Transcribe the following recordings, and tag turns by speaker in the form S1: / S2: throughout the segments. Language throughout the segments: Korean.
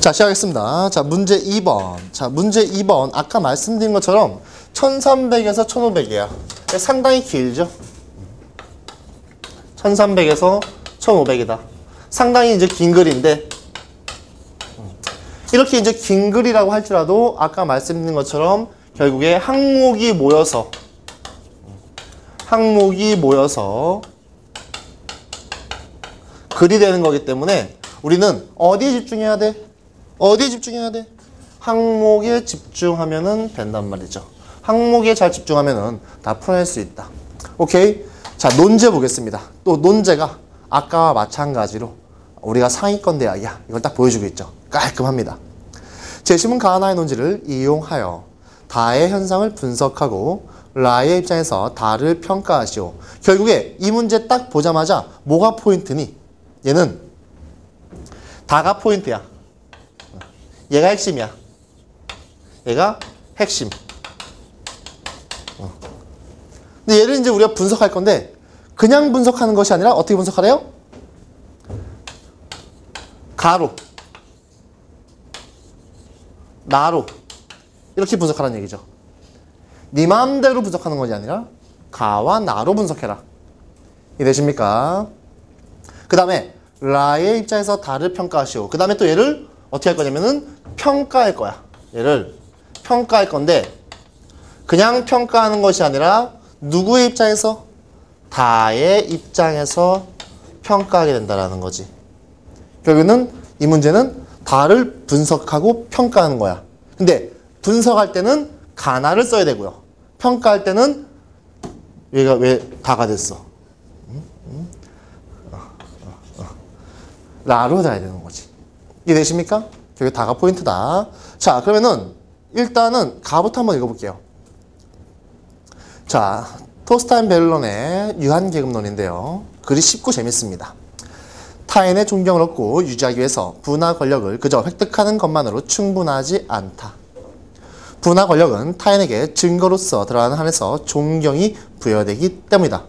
S1: 자, 시작하겠습니다. 자, 문제 2번. 자, 문제 2번. 아까 말씀드린 것처럼 1300에서 1500이야. 상당히 길죠? 1300에서 1500이다. 상당히 이제 긴 글인데, 이렇게 이제 긴 글이라고 할지라도 아까 말씀드린 것처럼 결국에 항목이 모여서 글이 되는 거기 때문에 우리는 어디에 집중해야 돼? 어디에 집중해야 돼? 항목에 집중하면은 된단 말이죠. 항목에 잘 집중하면은 다 풀어낼 수 있다. 오케이? 자, 논제 보겠습니다. 또 논제가 아까와 마찬가지로 우리가 상위권 대학이야. 이걸 딱 보여주고 있죠. 깔끔합니다. 제시문 가하나의 논지를 이용하여 다의 현상을 분석하고 라의 입장에서 다를 평가하시오. 결국에 이 문제 딱 보자마자 뭐가 포인트니? 얘는 다가 포인트야. 얘가 핵심이야. 얘가 핵심. 근데 얘를 이제 우리가 분석할 건데 그냥 분석하는 것이 아니라 어떻게 분석하래요? 가로, 나로 이렇게 분석하라는 얘기죠. 네 마음대로 분석하는 것이 아니라 가와 나로 분석해라. 이해되십니까? 그 다음에 라의 입장에서 다를 평가하시오. 그 다음에 또 얘를 어떻게 할 거냐면은 평가할 거야. 얘를 평가할 건데 그냥 평가하는 것이 아니라 누구의 입장에서? 다의 입장에서 평가하게 된다라는 거지. 결국에는 이 문제는 다를 분석하고 평가하는 거야. 근데 분석할 때는 가나를 써야 되고요. 평가할 때는 얘가 왜 다가 됐어? 라로 돼야 되는 거지. 이해되십니까? 결국 다가 포인트다. 자, 그러면은 일단은 가부터 한번 읽어볼게요. 자, 토스타인 벨론의 유한계급론인데요. 글이 쉽고 재밌습니다. 타인의 존경을 얻고 유지하기 위해서 부나 권력을 그저 획득하는 것만으로 충분하지 않다. 부나 권력은 타인에게 증거로서 들어가는 한에서 존경이 부여되기 때문이다.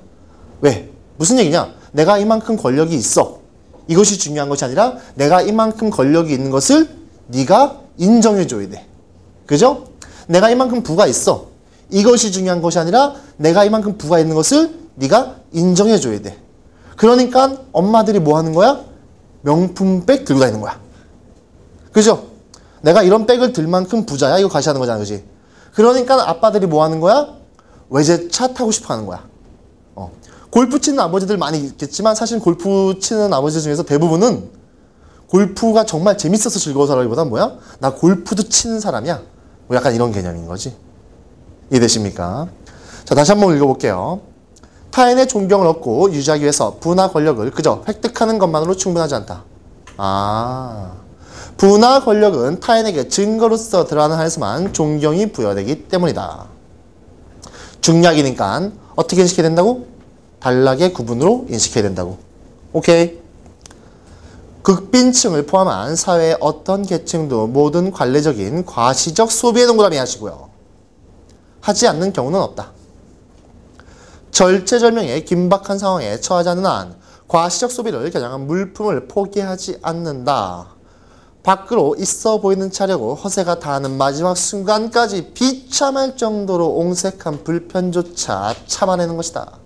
S1: 왜? 무슨 얘기냐? 내가 이만큼 권력이 있어. 이것이 중요한 것이 아니라 내가 이만큼 권력이 있는 것을 네가 인정해줘야 돼. 그죠? 내가 이만큼 부가 있어. 이것이 중요한 것이 아니라 내가 이만큼 부가 있는 것을 네가 인정해줘야 돼. 그러니까 엄마들이 뭐 하는 거야? 명품백 들고 다니는 거야. 그죠? 내가 이런 백을 들 만큼 부자야. 이거 과시하는 거잖아. 그지? 그러니까 아빠들이 뭐 하는 거야? 외제차 타고 싶어 하는 거야. 골프 치는 아버지들 많이 있겠지만 사실 골프 치는 아버지 중에서 대부분은 골프가 정말 재밌어서 즐거워서라기보단 뭐야? 나 골프도 치는 사람이야. 뭐 약간 이런 개념인 거지. 이해되십니까? 자, 다시 한번 읽어볼게요. 타인의 존경을 얻고 유지하기 위해서 부나 권력을 그저 획득하는 것만으로 충분하지 않다. 부나 권력은 타인에게 증거로서 들어가는 한에서만 존경이 부여되기 때문이다. 중략이니까 어떻게 인식해야 된다고? 단락의 구분으로 인식해야 된다고. 오케이. 극빈층을 포함한 사회의 어떤 계층도 모든 관례적인 과시적 소비에 동그라미 하시고요. 하지 않는 경우는 없다. 절체절명의 긴박한 상황에 처하지 않는 한 과시적 소비를 겨냥한 물품을 포기하지 않는다. 밖으로 있어 보이는 차려고 허세가 다하는 마지막 순간까지 비참할 정도로 옹색한 불편조차 참아내는 것이다.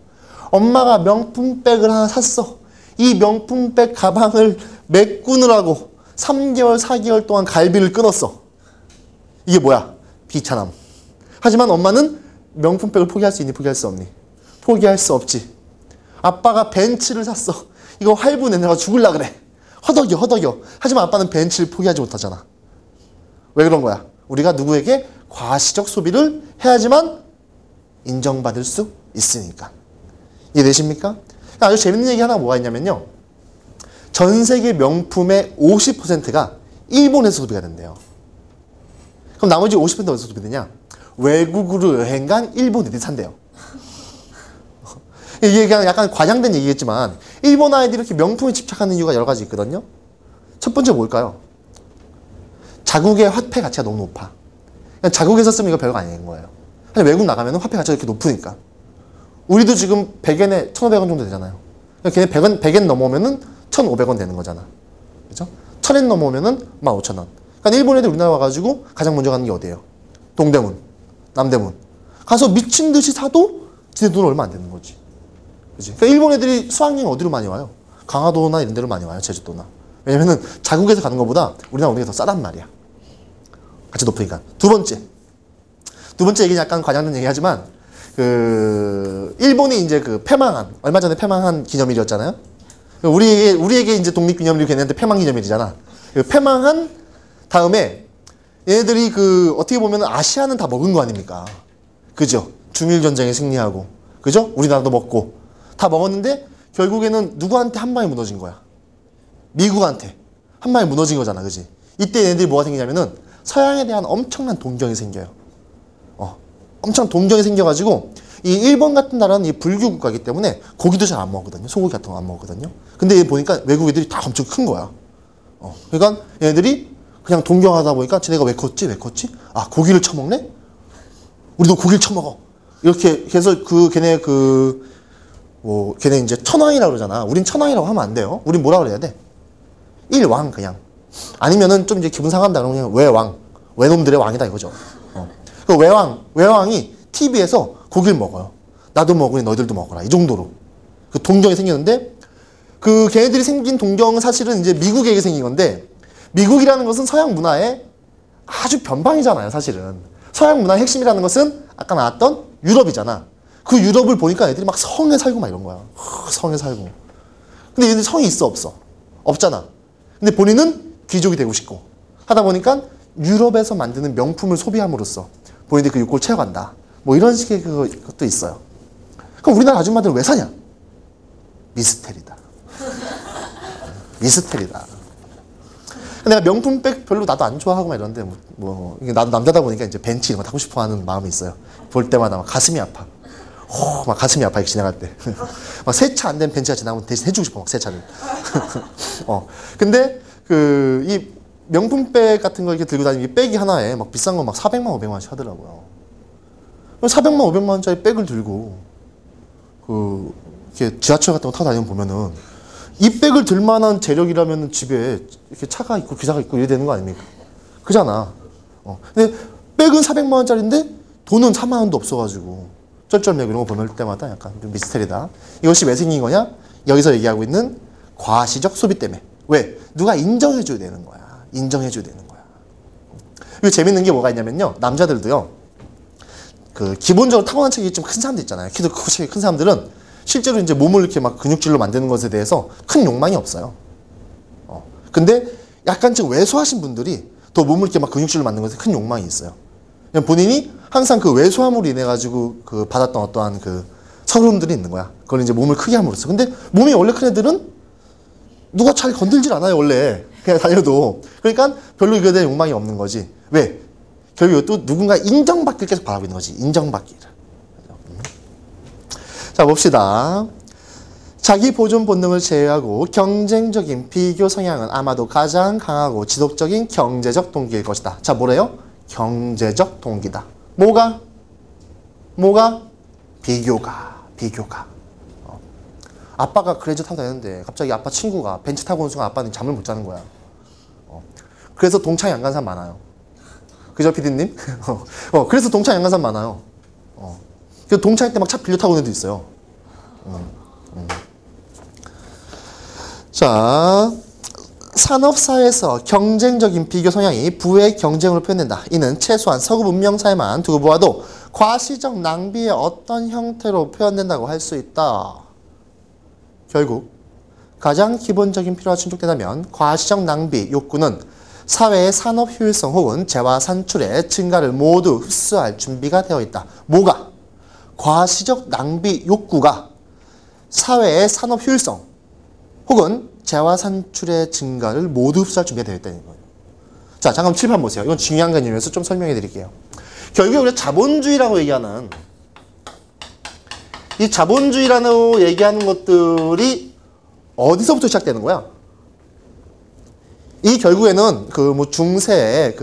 S1: 엄마가 명품백을 하나 샀어. 이 명품백 가방을 메꾸느라고 3개월, 4개월 동안 갈비를 끊었어. 이게 뭐야? 비참함. 하지만 엄마는 명품백을 포기할 수 있니? 포기할 수 없니? 포기할 수 없지. 아빠가 벤츠를 샀어. 이거 할부 내느라 죽을라 그래. 허덕여. 하지만 아빠는 벤츠를 포기하지 못하잖아. 왜 그런 거야? 우리가 누구에게 과시적 소비를 해야지만 인정받을 수 있으니까. 이해되십니까? 아주 재밌는 얘기 하나 뭐가 있냐면요. 전 세계 명품의 50%가 일본에서 소비가 된대요. 그럼 나머지 50%가 어디서 소비되냐? 외국으로 여행 간 일본 애들이 산대요. 이게 그냥 약간 과장된 얘기겠지만 일본 아이들이 이렇게 명품에 집착하는 이유가 여러 가지 있거든요. 첫 번째 뭘까요? 자국의 화폐 가치가 너무 높아. 그냥 자국에서 쓰면 이거 별거 아닌 거예요. 그냥 외국 나가면 화폐 가치가 이렇게 높으니까. 우리도 지금 100엔에 1,500원 정도 되잖아요. 걔네 100엔 넘어오면은 1,500원 되는 거잖아. 그죠? 1,000엔 넘어오면은 15,000원. 그러니까 일본 애들 우리나라 와가지고 가장 먼저 가는 게 어디예요? 동대문, 남대문. 가서 미친 듯이 사도 지네 돈 얼마 안 되는 거지. 그치? 그러니까 일본 애들이 수학여행 어디로 많이 와요? 강화도나 이런 데로 많이 와요. 제주도나. 왜냐면은 자국에서 가는 것보다 우리나라 오는 게 더 싸단 말이야. 가치 높으니까. 두 번째 얘기는 약간 과장된 얘기하지만 일본이 이제 패망한 얼마 전에 패망한 기념일이었잖아요. 우리에게 이제 독립기념일이 걔네한테 패망기념일이잖아. 패망한 다음에 얘네들이 어떻게 보면 아시아는 다 먹은 거 아닙니까? 그죠? 중일전쟁에 승리하고 그죠? 우리나라도 먹고 다 먹었는데 결국에는 누구한테 한 방에 무너진 거야? 미국한테 한 방에 무너진 거잖아. 그지? 이때 얘네들이 뭐가 생기냐면은 서양에 대한 엄청난 동경이 생겨요. 엄청 동경이 생겨가지고 이 일본 같은 나라는 이 불교 국가이기 때문에 고기도 잘 안 먹거든요. 소고기 같은 거 안 먹거든요. 근데 얘 보니까 외국 애들이 다 엄청 큰 거야. 그러니까 얘네들이 그냥 동경하다 보니까 쟤네가 왜 컸지? 아, 고기를 처먹네? 우리도 고기를 처먹어. 이렇게 해서 걔네 이제 천왕이라고 그러잖아. 우린 천왕이라고 하면 안 돼요. 우린 뭐라 그래야 돼? 일왕 그냥. 아니면은 좀 이제 기분 상한다 그러면 외왕. 외놈들의 왕이다 이거죠. 그 외왕이 TV에서 고기를 먹어요. 나도 먹으니 너희들도 먹어라. 이 정도로. 그 동경이 생겼는데 걔네들이 생긴 동경은 사실은 이제 미국에게 생긴 건데 미국이라는 것은 서양 문화의 아주 변방이잖아요, 사실은. 서양 문화의 핵심이라는 것은 아까 나왔던 유럽이잖아. 그 유럽을 보니까 애들이 막 성에 살고 막 이런 거야. 성에 살고. 근데 얘네들 성이 있어, 없어? 없잖아. 근데 본인은 귀족이 되고 싶고 하다 보니까 유럽에서 만드는 명품을 소비함으로써 본인들이 그 욕구를 채워간다. 뭐 이런 식의 그것도 있어요. 그럼 우리나라 아줌마들은 왜 사냐? 미스테리다. 미스테리다. 내가 명품백 별로 나도 안 좋아하고 막 이런데 나도 남자다 보니까 이제 벤치 이런 거 타고 싶어 하는 마음이 있어요. 볼 때마다 막 가슴이 아파. 막 가슴이 아파, 이렇게 지나갈 때. 막 세차 안 된 벤치가 지나가면 대신 해주고 싶어, 막 세차를. 근데 이 명품백 같은 거 이렇게 들고 다니는 이 백이 하나에 막 비싼 거 막 400만, 500만원씩 하더라고요. 400만, 500만원짜리 백을 들고 이렇게 지하철 같은 거 타고 다니면 보면은 이 백을 들 만한 재력이라면 집에 이렇게 차가 있고 기사가 있고 이래야 되는 거 아닙니까? 그잖아. 근데 백은 400만 원짜리인데 돈은 3만 원도 없어가지고 쩔쩔매고 이런 거 보면 때마다 약간 좀 미스테리다. 이것이 왜 생긴 거냐? 여기서 얘기하고 있는 과시적 소비 때문에. 왜? 누가 인정해줘야 되는 거야. 인정해줘야 되는 거야. 그리고 재밌는 게 뭐가 있냐면요. 남자들도요. 기본적으로 타고난 체격이 좀 큰 사람들 있잖아요. 키도 크고 체격이 큰 사람들은 실제로 이제 몸을 이렇게 막 근육질로 만드는 것에 대해서 큰 욕망이 없어요. 근데 약간 좀 왜소하신 분들이 더 몸을 이렇게 막 근육질로 만드는 것에 큰 욕망이 있어요. 그냥 본인이 항상 그 왜소함으로 인해 가지고 받았던 어떠한 서러움들이 있는 거야. 그걸 이제 몸을 크게 함으로써. 근데 몸이 원래 큰 애들은 누가 잘 건들질 않아요, 원래. 그냥 다녀도. 그러니까 별로 이거에 대한 욕망이 없는 거지. 왜? 결국 이것도 누군가 인정받기를 계속 바라고 있는 거지. 인정받기를. 자, 봅시다. 자기 보존 본능을 제외하고 경쟁적인 비교 성향은 아마도 가장 강하고 지속적인 경제적 동기일 것이다. 자, 뭐래요? 경제적 동기다. 뭐가? 비교가. 아빠가 그레이저 타고 다녔는데 갑자기 아빠 친구가 벤츠 타고 온 순간 아빠는 잠을 못 자는 거야. 그래서 동창이 안 간 사람 많아요. 그죠, 피디님? 그래서 동창이 안 간 사람 많아요. 그래서 동창일 때 막 차 빌려 타고 오는 애도 있어요. 자, 산업사회에서 경쟁적인 비교 성향이 부의 경쟁으로 표현된다. 이는 최소한 서구 문명사회만 두고 보아도 과시적 낭비의 어떤 형태로 표현된다고 할 수 있다. 결국 가장 기본적인 필요가 충족된다면 과시적 낭비 욕구는 사회의 산업 효율성 혹은 재화 산출의 증가를 모두 흡수할 준비가 되어 있다. 뭐가? 과시적 낭비 욕구가 사회의 산업 효율성 혹은 재화 산출의 증가를 모두 흡수할 준비가 되어 있다는 거예요. 자, 잠깐 칠판 보세요. 이건 중요한 개념이어서 좀 설명해 드릴게요. 결국에 우리가 자본주의라고 얘기하는 이 자본주의라고 얘기하는 것들이 어디서부터 시작되는 거야? 이 결국에는 중세의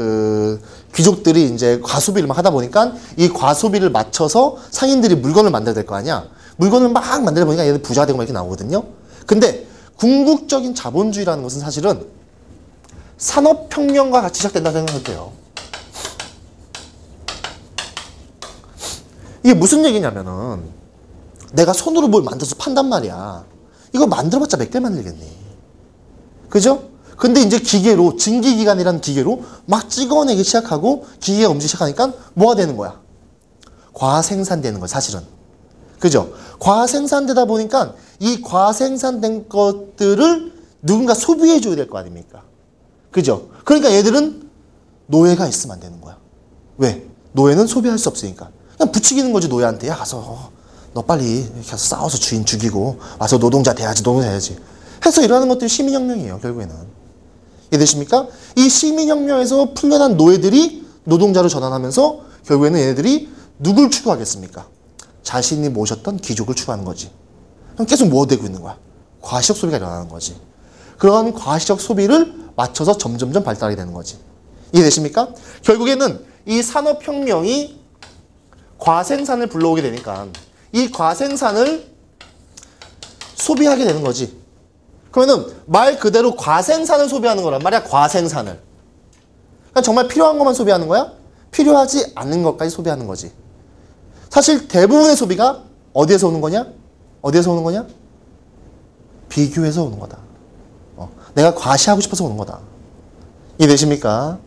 S1: 귀족들이 이제 과소비를 막 하다 보니까 이 과소비를 맞춰서 상인들이 물건을 만들어야 될 거 아니야. 물건을 막 만들다 보니까 얘들 부자가 되고 막 이렇게 나오거든요. 근데 궁극적인 자본주의라는 것은 사실은 산업혁명과 같이 시작된다 생각해도 돼요. 이게 무슨 얘기냐면은 내가 손으로 뭘 만들어서 판단 말이야. 이거 만들어봤자 몇 개 만들겠니? 그죠? 근데 이제 기계로, 증기기관이라는 기계로 막 찍어내기 시작하고 기계가 움직이기 시작하니까 뭐가 되는 거야? 과생산되는 거야, 사실은. 그죠? 과생산되다 보니까 이 과생산된 것들을 누군가 소비해줘야 될 거 아닙니까? 그죠? 그러니까 얘들은 노예가 있으면 안 되는 거야. 왜? 노예는 소비할 수 없으니까. 그냥 부추기는 거지, 노예한테. 야, 가서 너 빨리 이렇게 가서 싸워서 주인 죽이고 와서 노동자 돼야지, 노동자 돼야지. 해서 일어나는 것들이 시민혁명이에요, 결국에는. 이해되십니까? 이 시민혁명에서 풀려난 노예들이 노동자로 전환하면서 결국에는 얘네들이 누굴 추구하겠습니까? 자신이 모셨던 귀족을 추구하는 거지. 그럼 계속 뭐 되고 있는 거야? 과시적 소비가 일어나는 거지. 그런 과시적 소비를 맞춰서 점점점 발달하게 되는 거지. 이해되십니까? 결국에는 이 산업혁명이 과생산을 불러오게 되니까 이 과생산을 소비하게 되는 거지. 그러면은 말 그대로 과생산을 소비하는 거란 말이야. 과생산을. 그러니까 정말 필요한 것만 소비하는 거야? 필요하지 않는 것까지 소비하는 거지. 사실 대부분의 소비가 어디에서 오는 거냐? 어디에서 오는 거냐? 비교해서 오는 거다. 내가 과시하고 싶어서 오는 거다. 이해되십니까?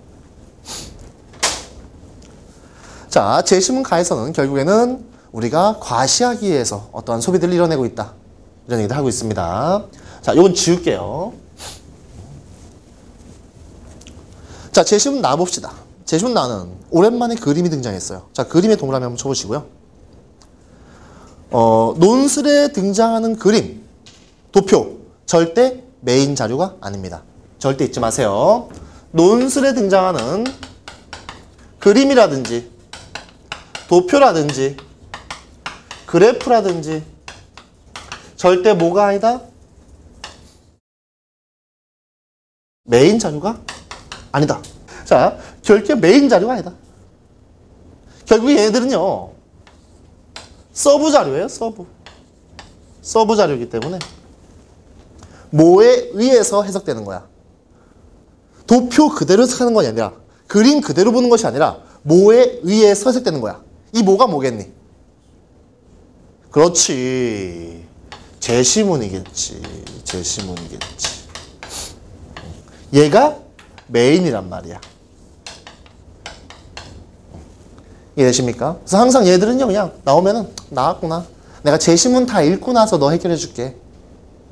S1: 자, 제시문가에서는 결국에는 우리가 과시하기 위해서 어떠한 소비들을 이뤄내고 있다. 이런 얘기를 하고 있습니다. 자, 요건 지울게요. 자, 제시문 나 봅시다. 제시문 나는 오랜만에 그림이 등장했어요. 자, 그림의 동그라미 한번 쳐보시고요. 논술에 등장하는 그림, 도표, 절대 메인 자료가 아닙니다. 절대 잊지 마세요. 논술에 등장하는 그림이라든지 도표라든지 그래프라든지 절대 뭐가 아니다? 메인 자료가 아니다. 자, 결국 메인 자료가 아니다. 결국 얘네들은요, 서브 자료예요, 서브. 서브 자료이기 때문에 뭐에 의해서 해석되는 거야. 도표 그대로 해석하는 것이 아니라, 그림 그대로 보는 것이 아니라 뭐에 의해서 해석되는 거야. 이 뭐가 뭐겠니? 그렇지. 제시문이겠지. 제시문이겠지. 얘가 메인이란 말이야. 이해되십니까? 그래서 항상 얘들은요, 그냥 나오면은 나왔구나. 내가 제시문 다 읽고 나서 너 해결해 줄게.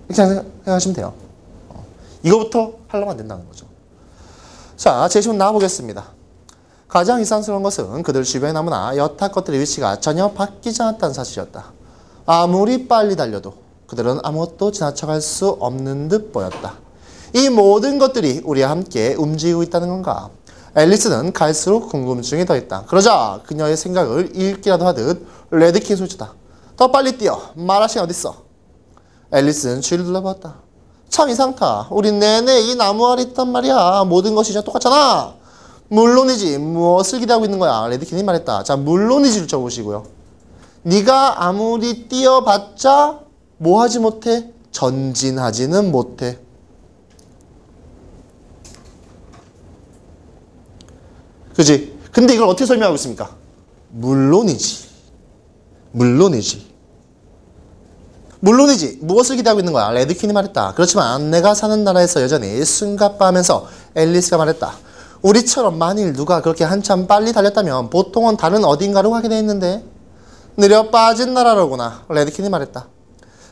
S1: 이렇게 생각하시면 돼요. 이거부터 하려면 안 된다는 거죠. 자, 제시문 나와보겠습니다. 가장 이상스러운 것은 그들 주변에 너무나 여타 것들의 위치가 전혀 바뀌지 않았다는 사실이었다. 아무리 빨리 달려도 그들은 아무것도 지나쳐갈 수 없는 듯 보였다. 이 모든 것들이 우리와 함께 움직이고 있다는 건가? 앨리스는 갈수록 궁금증이 더했다. 그러자 그녀의 생각을 읽기라도 하듯 레드킨 소리쳤다. 더 빨리 뛰어. 말할 시간 어딨어? 앨리스는 주위를 둘러봤다. 참 이상하다. 우린 내내 이 나무 아래 있단 말이야. 모든 것이 다 똑같잖아. 물론이지. 무엇을 기대하고 있는 거야? 레드킨이 말했다. 자, 물론이지를 쳐보시고요. 네가 아무리 뛰어봤자 뭐 하지 못해? 전진하지는 못해. 그지? 근데 이걸 어떻게 설명하고 있습니까? 물론이지. 물론이지. 물론이지. 무엇을 기대하고 있는 거야? 레드킨이 말했다. 그렇지만 내가 사는 나라에서 여전히 숨가빠하면서 앨리스가 말했다. 우리처럼 만일 누가 그렇게 한참 빨리 달렸다면 보통은 다른 어딘가로 가게 돼 있는데 느려 빠진 나라로구나. 레드킨이 말했다.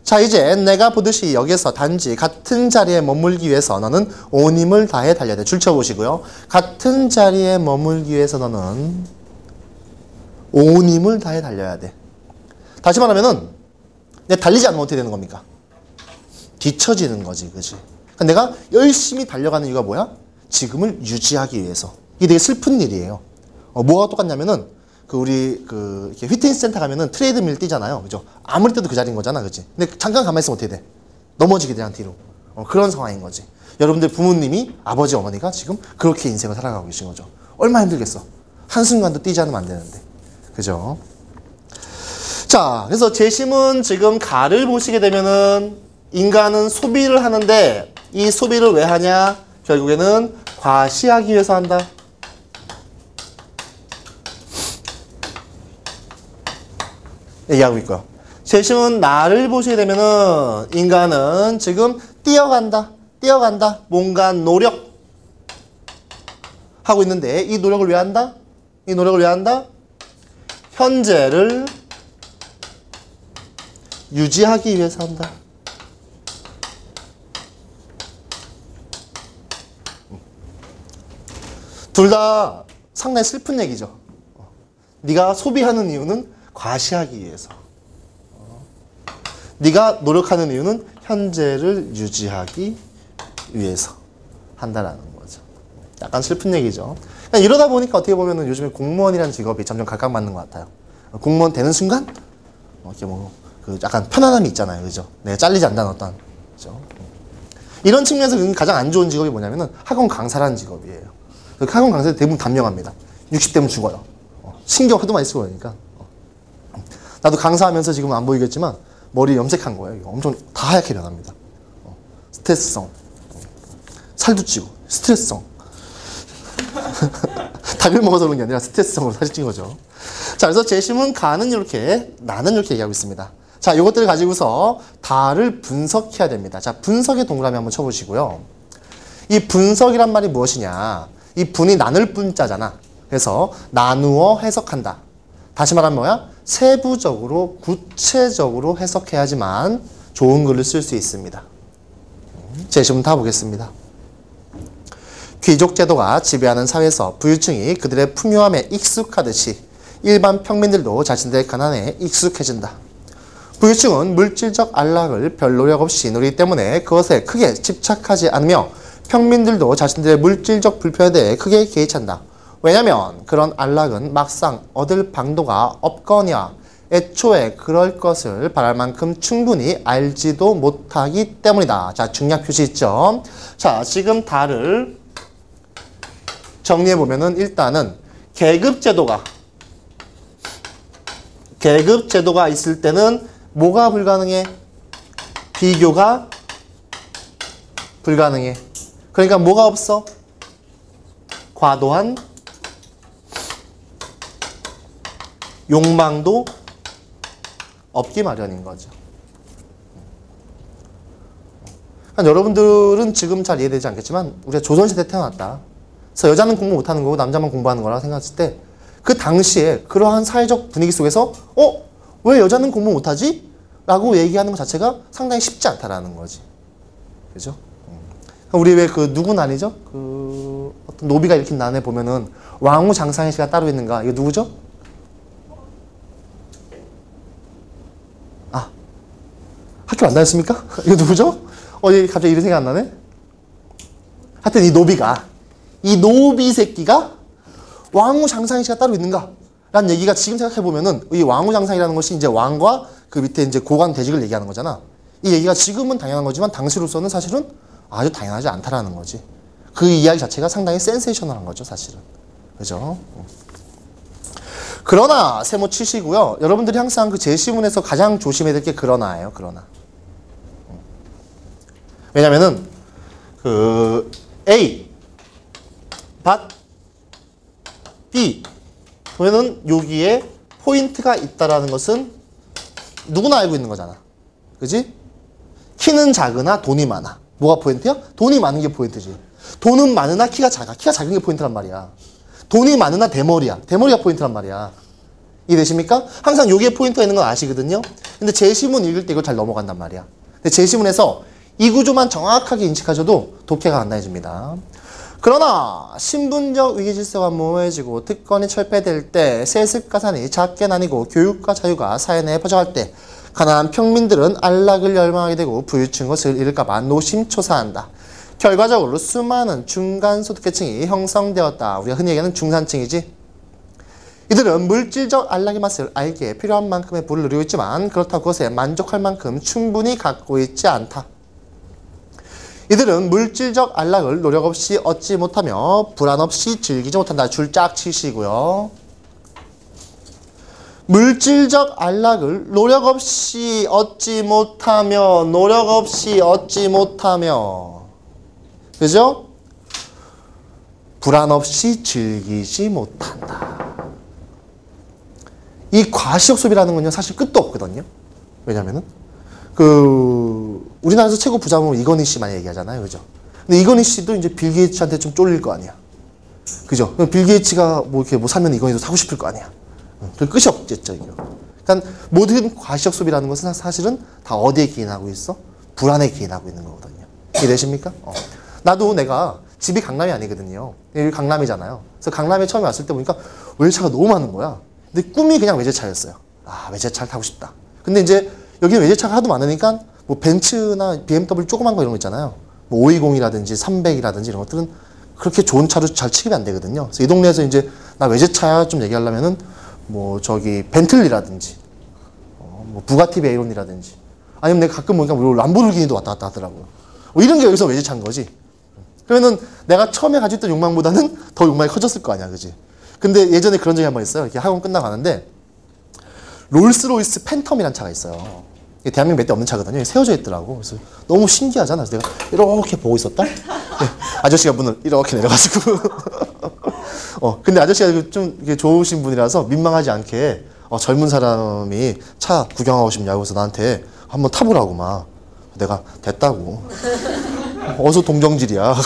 S1: 자, 이제 내가 보듯이 여기서 단지 같은 자리에 머물기 위해서 너는 온 힘을 다해 달려야 돼. 줄쳐보시고요. 같은 자리에 머물기 위해서 너는 온 힘을 다해 달려야 돼. 다시 말하면은 내가 달리지 않으면 어떻게 되는 겁니까? 뒤처지는 거지, 그지? 그러니까 내가 열심히 달려가는 이유가 뭐야? 지금을 유지하기 위해서. 이게 되게 슬픈 일이에요. 뭐가 똑같냐면은 우리 이렇게 휘트니스 센터 가면은 트레이드밀 뛰잖아요, 그죠? 아무리 뛰어도 그 자리인 거잖아, 그지? 근데 잠깐 가만히 있으면 어떻게 돼? 넘어지게 돼, 한 뒤로. 그런 상황인 거지. 여러분들 부모님이, 아버지, 어머니가 지금 그렇게 인생을 살아가고 계신 거죠. 얼마나 힘들겠어. 한순간도 뛰지 않으면 안 되는데. 그죠? 자, 그래서 제심은 지금 가를 보시게 되면은 인간은 소비를 하는데 이 소비를 왜 하냐? 결국에는 과시하기 위해서 한다. 얘기하고 있고요. 재심은 나를 보시게 되면은 인간은 지금 뛰어간다. 뭔가 노력 하고 있는데 이 노력을 왜 한다? 현재를 유지하기 위해서 한다. 둘 다 상당히 슬픈 얘기죠. 네가 소비하는 이유는 과시하기 위해서. 네가 노력하는 이유는 현재를 유지하기 위해서 한다라는 거죠. 약간 슬픈 얘기죠. 이러다 보니까 어떻게 보면 요즘에 공무원이라는 직업이 점점 각광받는 것 같아요. 공무원 되는 순간 이렇게 그 약간 편안함이 있잖아요, 그죠? 내가 잘리지 않는다는 어떤, 그죠? 이런 측면에서 가장 안 좋은 직업이 뭐냐면은 학원 강사라는 직업이에요. 학원 강사들 대부분 단명합니다. 60대면 죽어요. 신경 하도 많이 쓰고 그러니까. 나도 강사하면서 지금은 안 보이겠지만 머리 염색한 거예요. 엄청 다 하얗게 변합니다. 스트레스성. 살도 찌고 스트레스성. 닭을 먹어서 그런 게 아니라 스트레스성으로 살이 찐 거죠. 자, 그래서 재심은 가는 이렇게, 나는 이렇게 얘기하고 있습니다. 자, 이것들을 가지고서 다를 분석해야 됩니다. 자, 분석의 동그라미 한번 쳐보시고요. 이 분석이란 말이 무엇이냐? 이 분이 나눌 분자잖아. 그래서 나누어 해석한다. 다시 말하면 뭐야? 세부적으로, 구체적으로 해석해야지만 좋은 글을 쓸 수 있습니다. 재심은 다 보겠습니다. 귀족 제도가 지배하는 사회에서 부유층이 그들의 풍요함에 익숙하듯이 일반 평민들도 자신들의 가난에 익숙해진다. 부유층은 물질적 안락을 별 노력 없이 누리기 때문에 그것에 크게 집착하지 않으며 평민들도 자신들의 물질적 불편에 대해 크게 개의찬다. 왜냐하면 그런 안락은 막상 얻을 방도가 없거니와 애초에 그럴 것을 바랄 만큼 충분히 알지도 못하기 때문이다. 자, 중략 표시 있죠? 자, 지금 다를 정리해보면은 일단은 계급제도가 있을 때는 뭐가 불가능해? 비교가 불가능해. 그러니까 뭐가 없어? 과도한 욕망도 없기 마련인 거죠. 그러니까 여러분들은 지금 잘 이해되지 않겠지만 우리가 조선시대에 태어났다. 그래서 여자는 공부 못하는 거고 남자만 공부하는 거라고 생각했을 때 그 당시에 그러한 사회적 분위기 속에서 왜 여자는 공부 못하지? 라고 얘기하는 것 자체가 상당히 쉽지 않다라는 거지. 그죠? 우리 왜 그 누구 난이죠? 그 어떤 노비가 일으킨 난에 보면은 왕후장상의 시가 따로 있는가? 이거 누구죠? 아, 학교 안 다녔습니까? 이거 누구죠? 갑자기 이런 생각 안 나네? 하여튼 이 노비 새끼가 왕후장상의 시가 따로 있는가? 라는 얘기가 지금 생각해보면은 이 왕후장상이라는 것이 이제 왕과 그 밑에 이제 고관 대직을 얘기하는 거잖아. 이 얘기가 지금은 당연한 거지만 당시로서는 사실은 아주 당연하지 않다라는 거지. 그 이야기 자체가 상당히 센세이셔널한 거죠, 사실은. 그죠? 그러나 세모 치시고요. 여러분들이 항상 그 제시문에서 가장 조심해야 될 게 그러나예요. 그러나. 왜냐면은 그 A 밭 B 보면은 여기에 포인트가 있다라는 것은 누구나 알고 있는 거잖아. 그지? 키는 작으나 돈이 많아. 뭐가 포인트야? 돈이 많은 게 포인트지. 돈은 많으나 키가 작아. 키가 작은 게 포인트란 말이야. 돈이 많으나 대머리야. 대머리가 포인트란 말이야. 이해되십니까? 항상 여기에 포인트가 있는 건 아시거든요. 근데 제시문 읽을 때 이거 잘 넘어간단 말이야. 근데 제시문에서 이 구조만 정확하게 인식하셔도 독해가 간단해집니다. 그러나 신분적 위기질서가 모호해지고 특권이 철폐될 때 세습가산이 작게 나뉘고 교육과 자유가 사회 내에 퍼져갈 때 가난한 평민들은 안락을 열망하게 되고 부유층 것을 잃을까봐 노심초사한다. 결과적으로 수많은 중간소득계층이 형성되었다. 우리가 흔히 얘기하는 중산층이지. 이들은 물질적 안락의 맛을 알기에 필요한 만큼의 부를 누리고 있지만 그렇다고 그것에 만족할 만큼 충분히 갖고 있지 않다. 이들은 물질적 안락을 노력 없이 얻지 못하며 불안 없이 즐기지 못한다. 줄 쫙 치시고요. 물질적 안락을 노력 없이 얻지 못하며 그죠? 불안 없이 즐기지 못한다. 이 과시욕 소비라는 건요, 사실 끝도 없거든요. 왜냐면은, 우리나라에서 최고 부자면 이건희 씨 많이 얘기하잖아요. 그죠? 근데 이건희 씨도 이제 빌 게이츠한테 좀 쫄릴 거 아니야. 그죠? 빌 게이츠가 뭐 이렇게 뭐 사면 이건희도 사고 싶을 거 아니야. 그 끝이 없겠죠, 이거. 그러니까 모든 과시욕 소비라는 것은 사실은 다 어디에 기인하고 있어? 불안에 기인하고 있는 거거든요. 이해되십니까? 나도 내가 집이 강남이 아니거든요. 여기 강남이잖아요. 그래서 강남에 처음에 왔을 때 보니까 외제차가 너무 많은 거야. 근데 꿈이 그냥 외제차였어요. 아, 외제차를 타고 싶다. 근데 이제 여기는 외제차가 하도 많으니까 뭐 벤츠나 BMW 조그만 거 이런 거 있잖아요. 뭐 520이라든지 300이라든지 이런 것들은 그렇게 좋은 차로 잘 취급이 안 되거든요. 그래서 이 동네에서 이제 나 외제차 좀 얘기하려면은 뭐 저기 벤틀리라든지 뭐 부가티 베이론이라든지 아니면 내가 가끔 보니까 뭐 람보르기니도 왔다 갔다 하더라고요. 뭐 이런 게 여기서 외제차인 거지. 그러면은 내가 처음에 가지고 있던 욕망보다는 더 욕망이 커졌을 거 아니야, 그지? 근데 예전에 그런 적이 한 번 있어요. 이렇게 학원 끝나고 가는데 롤스로이스 팬텀이라는 차가 있어요. 이게 대한민국 몇 대 없는 차거든요. 세워져 있더라고. 그래서 너무 신기하잖아. 그래서 내가 이렇게 보고 있었다. 네, 아저씨가 문을 이렇게 내려가지고 근데 아저씨가 좀 이렇게 좋으신 분이라서 민망하지 않게 젊은 사람이 차 구경하고 싶냐고 해서 나한테 한번 타보라고 막. 내가 됐다고. 어서 동정질이야.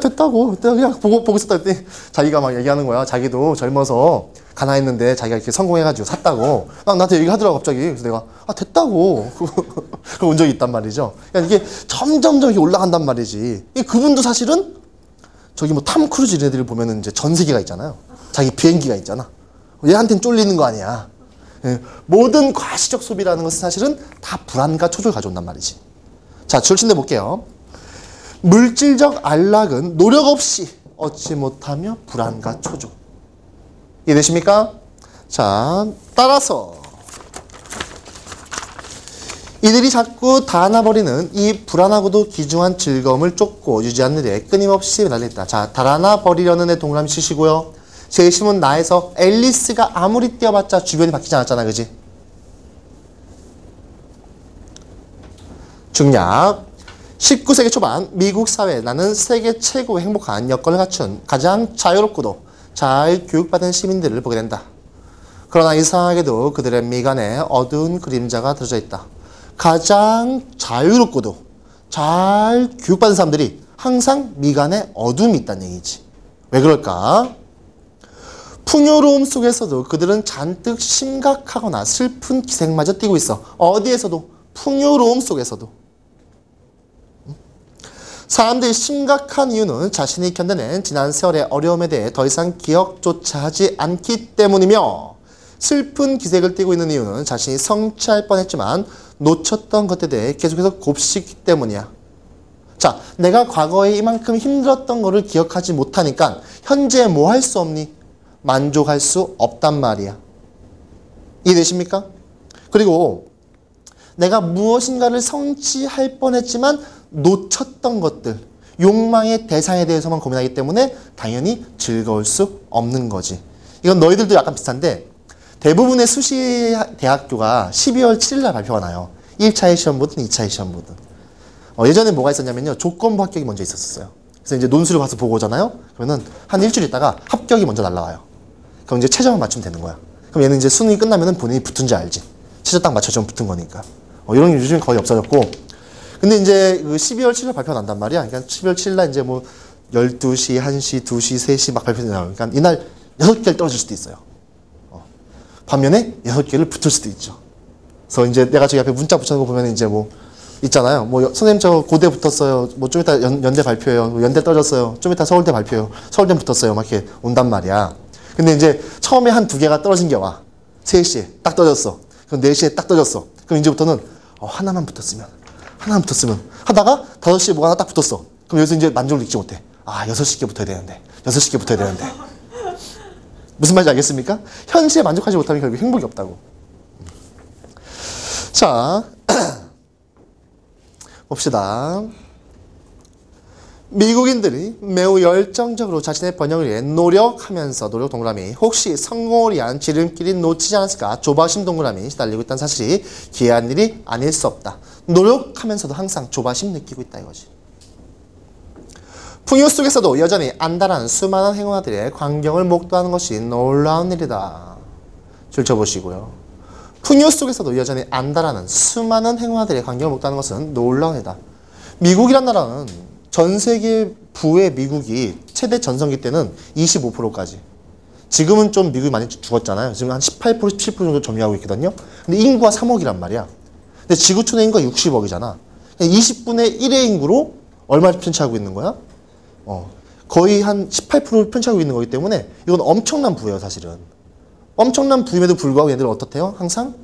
S1: 됐다고. 내가 그냥 보고 있었다 했더니 자기가 막 얘기하는 거야. 자기도 젊어서 가난했는데 자기가 이렇게 성공해가지고 샀다고. 막 나한테 얘기하더라고, 갑자기. 그래서 내가, 됐다고. 그런 적이 있단 말이죠. 그러니까 이게 점점 이렇게 올라간단 말이지. 그분도 사실은 저기 뭐 탐 크루즈 이런 애들 보면은 이제 전세계가 있잖아요. 자기 비행기가 있잖아. 얘한테는 쫄리는 거 아니야. 모든 과시적 소비라는 것은 사실은 다 불안과 초조를 가져온단 말이지. 자, 출신대 볼게요. 물질적 안락은 노력 없이 얻지 못하며 불안과 초조. 이해되십니까? 자, 따라서 이들이 자꾸 달아나버리는 이 불안하고도 귀중한 즐거움을 쫓고 유지하는 데 끊임없이 달려있다. 자, 달아나버리려는 애 동그라미 치시고요. 재심은 나에서 앨리스가 아무리 뛰어봤자 주변이 바뀌지 않았잖아, 그지? 중략 19세기 초반 미국 사회에 나는 세계 최고 행복한 여건을 갖춘 가장 자유롭고도 잘 교육받은 시민들을 보게 된다. 그러나 이상하게도 그들의 미간에 어두운 그림자가 들어져 있다. 가장 자유롭고도 잘 교육받은 사람들이 항상 미간에 어둠이 있다는 얘기지. 왜 그럴까? 풍요로움 속에서도 그들은 잔뜩 심각하거나 슬픈 기색마저 띠고 있어. 어디에서도, 풍요로움 속에서도. 사람들이 심각한 이유는 자신이 견뎌낸 지난 세월의 어려움에 대해 더 이상 기억조차 하지 않기 때문이며, 슬픈 기색을 띠고 있는 이유는 자신이 성취할 뻔했지만 놓쳤던 것에 대해 계속해서 곱씹기 때문이야. 자, 내가 과거에 이만큼 힘들었던 거를 기억하지 못하니까 현재 뭐 할 수 없니? 만족할 수 없단 말이야. 이해되십니까? 그리고 내가 무엇인가를 성취할 뻔했지만 놓쳤던 것들, 욕망의 대상에 대해서만 고민하기 때문에 당연히 즐거울 수 없는 거지. 이건 너희들도 약간 비슷한데 대부분의 수시 대학교가 12월 7일 날 발표가 나요. 1차의 시험 보든 2차의 시험 보든. 예전에 뭐가 있었냐면요. 조건부 합격이 먼저 있었어요. 그래서 이제 논술을 가서 보고 오잖아요. 그러면은 한 일주일 있다가 합격이 먼저 날라와요. 그럼 이제 최저만 맞추면 되는 거야. 그럼 얘는 이제 수능이 끝나면은 본인이 붙은지 알지. 최저 딱 맞춰주면 붙은 거니까. 이런 게 요즘 거의 없어졌고. 근데 이제 그 12월 7일 발표가 난단 말이야. 그러니까 12월 7일 날 이제 뭐 12시, 1시, 2시, 3시 막 발표되잖아요. 그러니까 이날 6개를 떨어질 수도 있어요. 반면에 6개를 붙을 수도 있죠. 그래서 이제 내가 저기 앞에 문자 붙여놓은 거 보면 이제 뭐 있잖아요. 뭐 선생님 저 고대 붙었어요. 뭐 좀 이따 연대 발표해요. 연대 떨어졌어요. 좀 이따 서울대 발표해요. 서울대 붙었어요. 막 이렇게 온단 말이야. 근데 이제 처음에 한 2개가 떨어진 게 와. 3시에 딱 떨어졌어. 그럼 4시에 딱 떨어졌어. 그럼 이제부터는 하나만 붙었으면 하다가 5시에 뭐가 하나 딱 붙었어. 그럼 여기서 이제 만족을 느끼지 못해. 6시께 붙어야 되는데. 6시께 붙어야 되는데. 무슨 말인지 알겠습니까? 현실에 만족하지 못하면 결국 행복이 없다고. 자, 봅시다. 미국인들이 매우 열정적으로 자신의 번영을 위해 노력하면서 노력 동그라미 혹시 성공을 위한 지름길이 놓치지 않았을까 조바심 동그라미 시달리고 있다는 사실이 기이한 일이 아닐 수 없다. 노력하면서도 항상 조바심 느끼고 있다 이거지. 풍요 속에서도 여전히 안달한 수많은 행운아들의 광경을 목도하는 것이 놀라운 일이다. 줄쳐보시고요. 풍요 속에서도 여전히 안달하는 수많은 행운아들의 광경을 목도하는 것은 놀라운 일이다. 미국이란 나라는 전 세계 부의 미국이 최대 전성기 때는 25%까지. 지금은 좀 미국이 많이 죽었잖아요. 지금 한 18%, 17% 정도 점유하고 있거든요. 근데 인구가 3억이란 말이야. 근데 지구촌의 인구가 60억이잖아. 20분의 1의 인구로 얼마를 편취하고 있는 거야? 거의 한 18%를 편취하고 있는 거기 때문에 이건 엄청난 부예요, 사실은. 엄청난 부임에도 불구하고 얘들은 어떻대요? 항상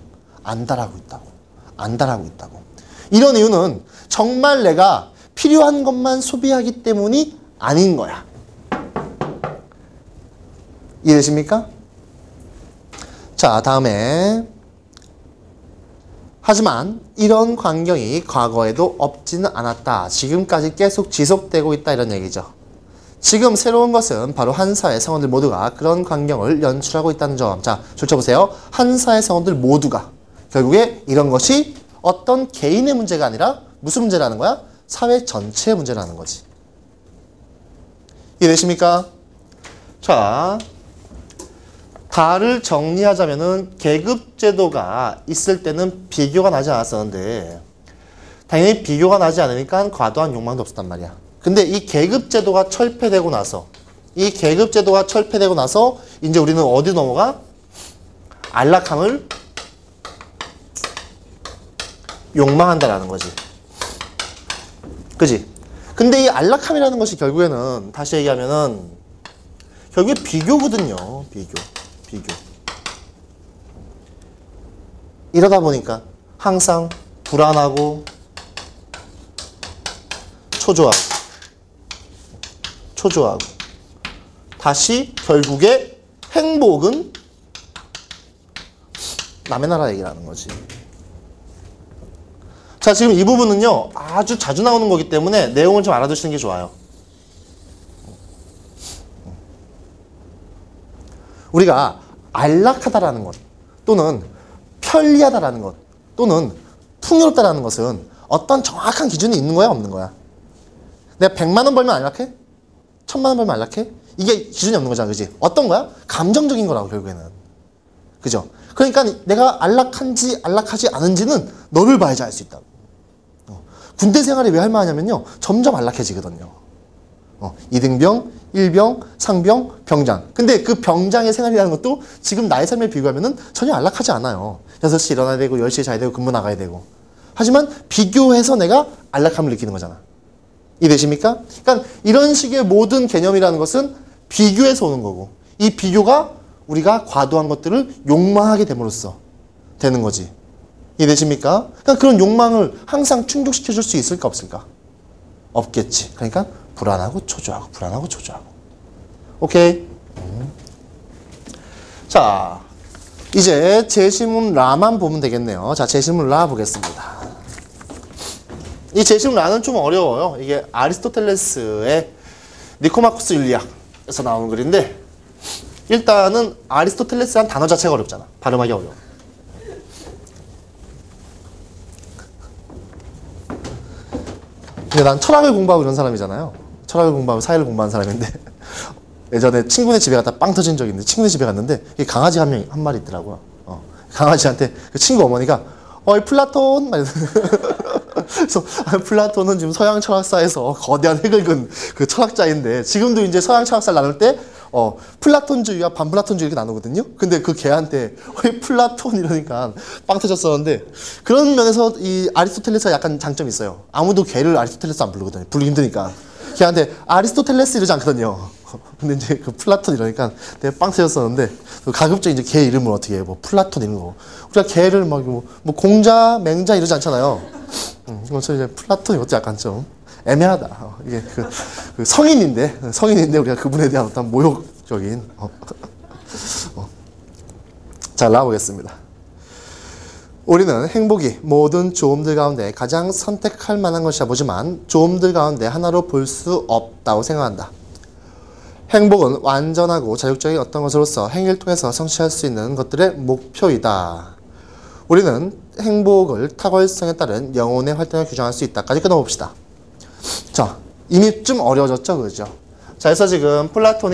S1: 안달하고 있다고. 안달하고 있다고. 이런 이유는 정말 내가 필요한 것만 소비하기 때문이 아닌 거야. 이해되십니까? 자, 다음에 하지만 이런 광경이 과거에도 없지는 않았다. 지금까지 계속 지속되고 있다 이런 얘기죠. 지금 새로운 것은 바로 한 사회 성원들 모두가 그런 광경을 연출하고 있다는 점. 자, 줄쳐보세요. 한 사회 성원들 모두가 결국에 이런 것이 어떤 개인의 문제가 아니라 무슨 문제라는 거야? 사회 전체의 문제라는 거지. 이해되십니까? 자, 다를 정리하자면은 계급제도가 있을 때는 비교가 나지 않았었는데 당연히 비교가 나지 않으니까 과도한 욕망도 없었단 말이야. 근데 이 계급제도가 철폐되고 나서 이제 우리는 어디 넘어가? 안락함을 욕망한다라는 거지. 그지? 근데 이 안락함이라는 것이 결국에는 다시 얘기하면은 결국에 비교거든요. 비교. 이러다 보니까 항상 불안하고 초조하고 다시 결국에 행복은 남의 나라 얘기라는 거지. 자, 지금 이 부분은요 아주 자주 나오는 거기 때문에 내용을 좀 알아두시는 게 좋아요. 우리가 안락하다라는 것 또는 편리하다라는 것 또는 풍요롭다라는 것은 어떤 정확한 기준이 있는 거야 없는 거야? 내가 100만 원 벌면 안락해? 1000만 원 벌면 안락해? 이게 기준이 없는 거잖아, 그지? 어떤 거야? 감정적인 거라고 결국에는. 그죠? 그러니까 내가 안락한지 안락하지 않은지는 너를 봐야지 알 수 있다고. 군대 생활이 왜 할 만하냐면요 점점 안락해지거든요. 2등병, 1병, 상병, 병장. 근데 그 병장의 생활이라는 것도 지금 나의 삶에 비교하면 전혀 안락하지 않아요. 6시에 일어나야 되고 10시에 자야 되고 근무 나가야 되고. 하지만 비교해서 내가 안락함을 느끼는 거잖아. 이해되십니까? 그러니까 이런 식의 모든 개념이라는 것은 비교해서 오는 거고 이 비교가 우리가 과도한 것들을 욕망하게 됨으로써 되는 거지. 이해되십니까? 그러니까 그런 욕망을 항상 충족시켜 줄 수 있을까 없을까? 없겠지. 그러니까 불안하고 초조하고 오케이? 자, 이제 제시문 라만 보면 되겠네요. 자, 제시문 라 보겠습니다. 이 제시문 라는 좀 어려워요. 이게 아리스토텔레스의 니코마코스 윤리학에서 나오는 글인데 일단은 아리스토텔레스란 단어 자체가 어렵잖아. 발음하기 어려워. 근데 난 철학을 공부하고 이런 사람이잖아요. 철학을 공부하고 사회를 공부하는 사람인데 예전에 친구네 집에 갔다 빵 터진 적이 있는데 친구네 집에 갔는데 강아지 한 마리 있더라고요. 강아지한테 그 친구 어머니가 어이 플라톤 막 그래서 플라톤은 지금 서양 철학사에서 거대한 핵을 근 그 철학자인데 지금도 이제 서양 철학사를 나눌 때 플라톤주의와 반플라톤주의 이렇게 나누거든요. 근데 그 걔한테 어이 플라톤 이러니까 빵 터졌었는데 그런 면에서 이 아리스토텔레스가 약간 장점이 있어요. 아무도 걔를 아리스토텔레스 안 부르거든요. 부르기 힘드니까. 걔한테 아리스토텔레스 이러지 않거든요. 근데 이제 그 플라톤 이러니까 내가 빵 터졌었는데 가급적 이제 걔 이름을 어떻게 해? 뭐 플라톤 이런 거. 우리가 걔를 막 뭐 공자, 맹자 이러지 않잖아요. 그래서 이제 플라톤 이것도 약간 좀 애매하다. 이게 그 성인인데 우리가 그분에 대한 어떤 모욕적인. 자, 나와보겠습니다. 우리는 행복이 모든 조음들 가운데 가장 선택할 만한 것이라 보지만 조음들 가운데 하나로 볼 수 없다고 생각한다. 행복은 완전하고 자율적인 어떤 것으로서 행위를 통해서 성취할 수 있는 것들의 목표이다. 우리는 행복을 탁월성에 따른 영혼의 활동을 규정할 수 있다까지 끊어봅시다. 자, 이미 좀 어려워졌죠, 그죠? 자, 그래서 지금 플라톤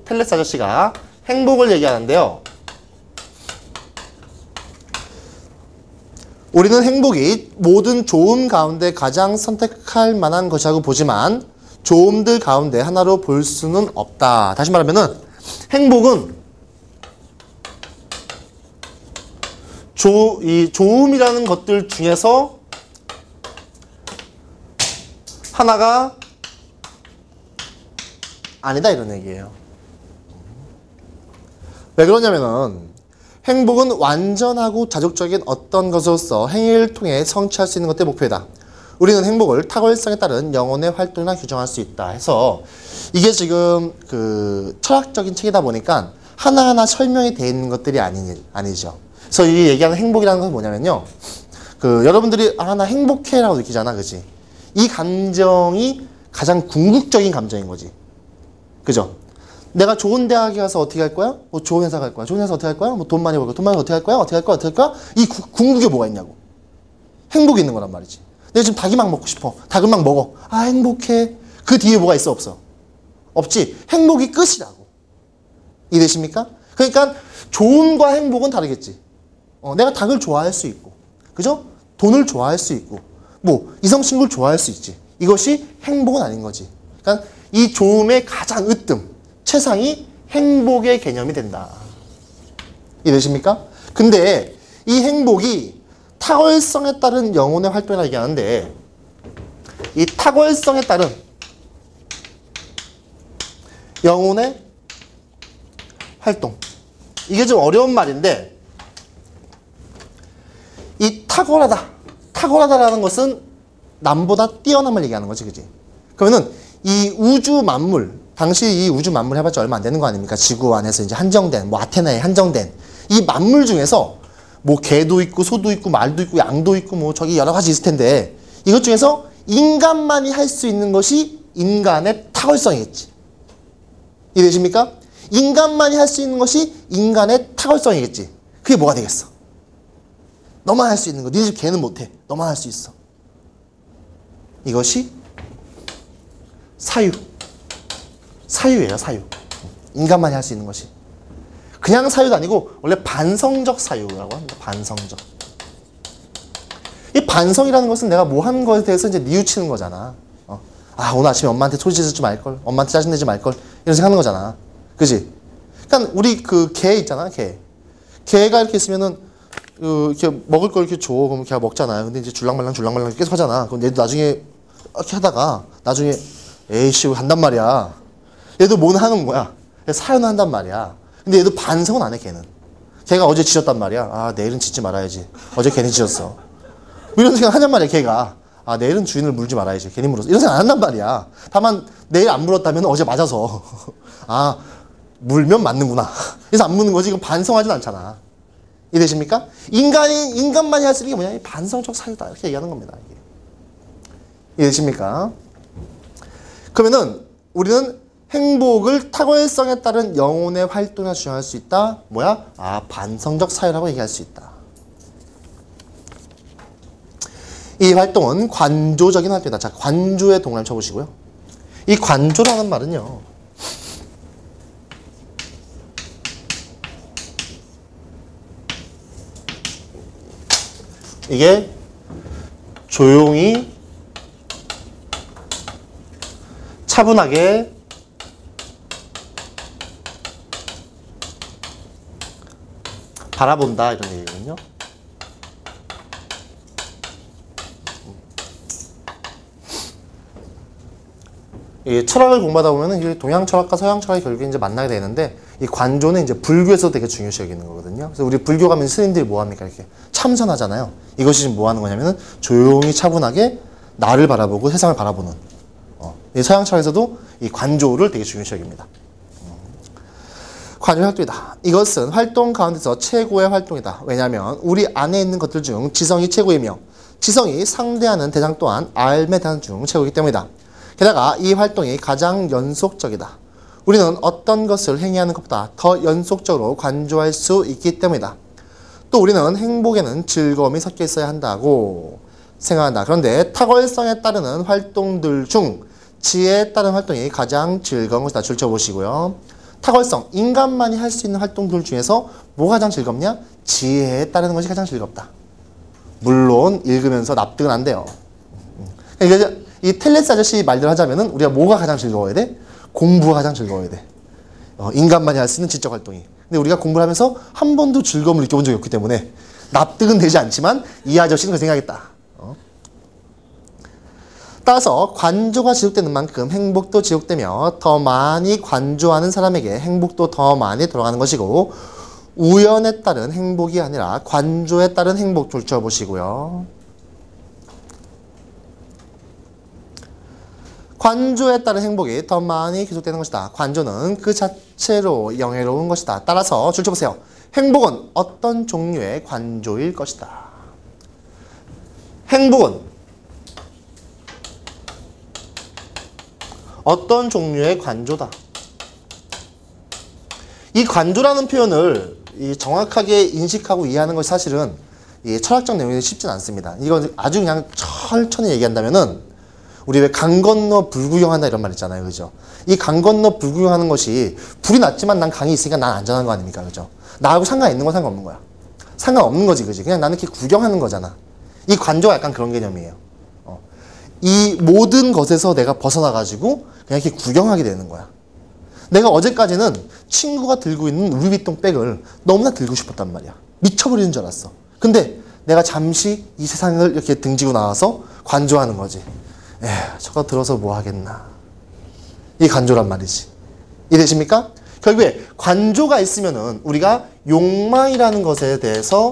S1: 텔레스 아저씨가 행복을 얘기하는데요. 우리는 행복이 모든 좋음 가운데 가장 선택할 만한 것이라고 보지만 좋음들 가운데 하나로 볼 수는 없다. 다시 말하면은 행복은 이 좋음이라는 것들 중에서 하나가 아니다 이런 얘기예요. 왜 그러냐면은 행복은 완전하고 자족적인 어떤 것으로서 행위를 통해 성취할 수 있는 것들이 목표이다. 우리는 행복을 탁월성에 따른 영혼의 활동이라 규정할 수 있다 해서 이게 지금 그 철학적인 책이다 보니까 하나하나 설명이 되어 있는 것들이 아니죠. 그래서 이 얘기하는 행복이라는 건 뭐냐면요. 그 여러분들이 나 행복해라고 느끼잖아. 그지? 이 감정이 가장 궁극적인 감정인 거지. 그죠? 내가 좋은 대학에 가서 어떻게 할 거야? 뭐 좋은 회사 갈 거야. 좋은 회사 어떻게 할 거야? 뭐 돈 많이 벌 거야. 돈 많이 어떻게 할 거야? 어떻게 할 거야? 어떻게 할 거야? 이 궁극에 뭐가 있냐고. 행복이 있는 거란 말이지. 내가 지금 닭이 막 먹고 싶어. 닭을 막 먹어. 행복해. 그 뒤에 뭐가 있어? 없어? 없지. 행복이 끝이라고. 이해되십니까? 그러니까 좋음과 행복은 다르겠지. 내가 닭을 좋아할 수 있고, 그죠? 돈을 좋아할 수 있고, 뭐 이성 친구를 좋아할 수 있지. 이것이 행복은 아닌 거지. 그러니까 이 좋음의 가장 으뜸, 최상이 행복의 개념이 된다. 이해되십니까? 근데 이 행복이 탁월성에 따른 영혼의 활동이라고 얘기하는데 이 탁월성에 따른 영혼의 활동, 이게 좀 어려운 말인데 이 탁월하다라는 것은 남보다 뛰어남을 얘기하는 거지, 그지? 그러면은 이 우주 만물, 당시 이 우주 만물 해봤자 얼마 안 되는 거 아닙니까? 지구 안에서 이제 한정된, 뭐 아테나에 한정된 이 만물 중에서 뭐 개도 있고 소도 있고 말도 있고 양도 있고 뭐 저기 여러 가지 있을 텐데 이것 중에서 인간만이 할 수 있는 것이 인간의 탁월성이겠지. 이해되십니까? 인간만이 할 수 있는 것이 인간의 탁월성이겠지. 그게 뭐가 되겠어? 너만 할 수 있는 거. 니네 집 개는 못해. 너만 할 수 있어. 이것이 사유예요, 사유. 인간만이 할 수 있는 것이. 그냥 사유도 아니고 원래 반성적 사유라고 합니다. 반성적. 이 반성이라는 것은 내가 뭐 한 거에 대해서 이제 뉘우치는 거잖아. 오늘 아침에 엄마한테 소리 지르지 말걸. 엄마한테 짜증내지 말걸. 이런 생각하는 거잖아. 그지? 그러니까 우리 그 개 있잖아, 개. 개가 이렇게 있으면은 이렇게 먹을 걸 이렇게 줘. 그러면 걔가 먹잖아요. 근데 이제 줄랑말랑 계속 하잖아. 그럼 얘도 나중에 이렇게 하다가 나중에 에이씨 한단 말이야. 얘도 뭐는 하는 거야. 사연을 한단 말이야. 근데 얘도 반성은 안 해, 걔는. 걔가 어제 지졌단 말이야. 내일은 짓지 말아야지. 어제 괜히 지졌어. 뭐 이런 생각 하냔 말이야, 걔가. 내일은 주인을 물지 말아야지. 괜히 물었어. 이런 생각 안 한단 말이야. 다만 내일 안 물었다면 어제 맞아서. 물면 맞는구나. 그래서 안 무는 거지. 이건 반성하진 않잖아. 이해되십니까? 인간만이 할 수 있는 게 뭐냐? 반성적 사유다. 이렇게 얘기하는 겁니다. 이게. 이해되십니까? 그러면은 우리는 행복을 탁월성에 따른 영혼의 활동에 주장할 수 있다. 뭐야? 반성적 사유라고 얘기할 수 있다. 이 활동은 관조적인 활동이다. 자, 관조의 동그라미 쳐보시고요. 이 관조라는 말은요. 이게 조용히 차분하게 바라본다 이런 얘기거든요. 이 철학을 공부하다 보면은 동양 철학과 서양 철학이 결국에 이제 만나게 되는데 이 관조는 이제 불교에서 되게 중요시 여기는 거거든요. 그래서 우리 불교 가면 스님들이 뭐 합니까? 이렇게 참선하잖아요. 이것이 지금 뭐 하는 거냐면은 조용히 차분하게 나를 바라보고 세상을 바라보는. 이 서양 철학에서도 이 관조를 되게 중요시 여깁니다. 관조 활동이다. 이것은 활동 가운데서 최고의 활동이다. 왜냐하면 우리 안에 있는 것들 중 지성이 최고이며 지성이 상대하는 대상 또한 알매 대상 중 최고이기 때문이다. 게다가 이 활동이 가장 연속적이다. 우리는 어떤 것을 행위하는 것보다 더 연속적으로 관조할 수 있기 때문이다. 또 우리는 행복에는 즐거움이 섞여 있어야 한다고. 생각한다. 그런데 탁월성에 따르는 활동들 중 지혜에 따른 활동이 가장 즐거운 것이다. 줄쳐보시고요. 탁월성, 인간만이 할 수 있는 활동들 중에서 뭐가 가장 즐겁냐? 지혜에 따르는 것이 가장 즐겁다. 물론 읽으면서 납득은 안 돼요. 그러니까 이 텔레스 아저씨 말대로 하자면은 우리가 뭐가 가장 즐거워야 돼? 공부가 가장 즐거워야 돼. 인간만이 할 수 있는 지적 활동이. 근데 우리가 공부를 하면서 한 번도 즐거움을 느껴본 적이 없기 때문에 납득은 되지 않지만 이 아저씨는 그 생각했다. 따라서 관조가 지속되는 만큼 행복도 지속되며 더 많이 관조하는 사람에게 행복도 더 많이 돌아가는 것이고 우연에 따른 행복이 아니라 관조에 따른 행복 둘쳐보시고요. 관조에 따른 행복이 더 많이 계속되는 것이다. 관조는 그 자체로 영예로운 것이다. 따라서 줄쳐보세요. 행복은 어떤 종류의 관조일 것이다. 행복은 어떤 종류의 관조다. 이 관조라는 표현을 정확하게 인식하고 이해하는 것이 사실은 철학적 내용이 쉽진 않습니다. 이건 아주 그냥 천천히 얘기한다면은 우리 왜 강 건너 불 구경한다 이런 말 있잖아요. 그죠? 이 강 건너 불 구경하는 것이 불이 났지만 난 강이 있으니까 난 안전한 거 아닙니까? 그죠? 나하고 상관 있는 건 상관없는 거야. 상관없는 거지. 그지? 그냥 나는 이렇게 구경하는 거잖아. 이 관조가 약간 그런 개념이에요. 이 모든 것에서 내가 벗어나가지고 그냥 이렇게 구경하게 되는 거야. 내가 어제까지는 친구가 들고 있는 루이비통 백을 너무나 들고 싶었단 말이야. 미쳐버리는 줄 알았어. 근데 내가 잠시 이 세상을 이렇게 등지고 나와서 관조하는 거지. 저거 들어서 뭐 하겠나. 이 관조란 말이지. 이해되십니까? 결국에 관조가 있으면은 우리가 욕망이라는 것에 대해서